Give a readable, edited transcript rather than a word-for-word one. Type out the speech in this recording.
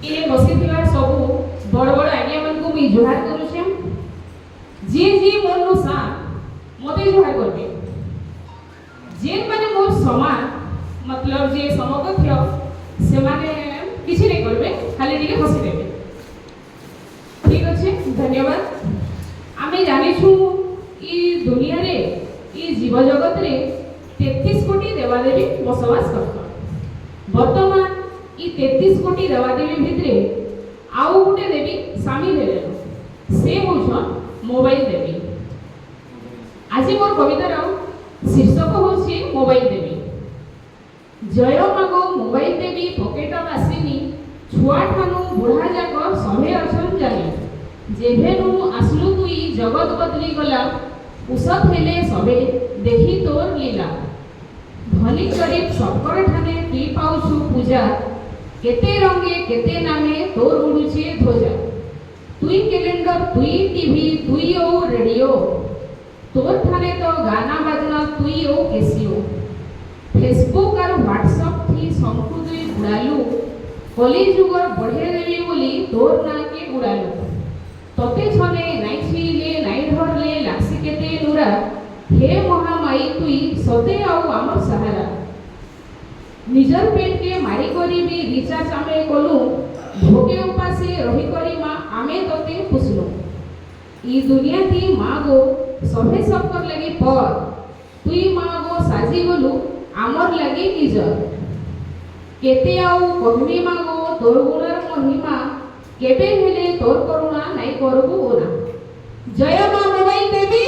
ये बसिथिला सबु बड़ बड़ आज्ञा मन को मी जुहार करूछे जे जे मोर नु सा मते जुहार करबे जे माने मोर समान मतलब जे समकक्ष से माने किछि नै करबे खाली टिके हसी देबे ठीक अछि धन्यवाद आमे जानि छु ई दुनिया रे ई जीव जगत रे 33 कोटी देवादेवी बसवास करत वर्तमान ई 33 कोटी देवादेवी भितरे आउ गुटे देवी सामिल हेले से होछन मोबाइल देवी आज मोर कवितार शीर्षक होछि मोबाइल देवी जय मागो मोबाइल देवी पकेट आसीनी छुआ ठानु बुढ़ा जाक सभे अछन जानी जेभेनु आसलु तुई जगत बदली गला उसत हेले सबे देखी तोर लीला धनी गरीब सबकर ठाने तुई पाउछु पूजा केते रंगे केते नामे तोर उड़ुछे ध्वजा तुई कैलेंडर तुई टीवी तुई ओ रेडियो तोर ठाने तो गाना बाजना तुई ओ केसियो फेसबुक और व्हाट्सएप थी शंकु दुई बुड़ालु कली जुगर बढ़े देवी बोली तोर ना के बुड़ालु तते छने नाइ छीले नाइ धरले लासी केते नुरा हे महामाई तुई सते आउ आमर सहारा निजर पेट के मारी करी भी रिचार्ज आमे कलु भोगे उपासे रही करी मा आमे तते पुसलु ई दुनिया थी मागो सभे सबकर लगी पर तुई मागो साजी गलु आमर लगी निजर केते आउ कहमी मागो तोर गुणर महिमा केबे हेले तोर करुणा नाइ करबु ओना जय मा मोबाइल देवी।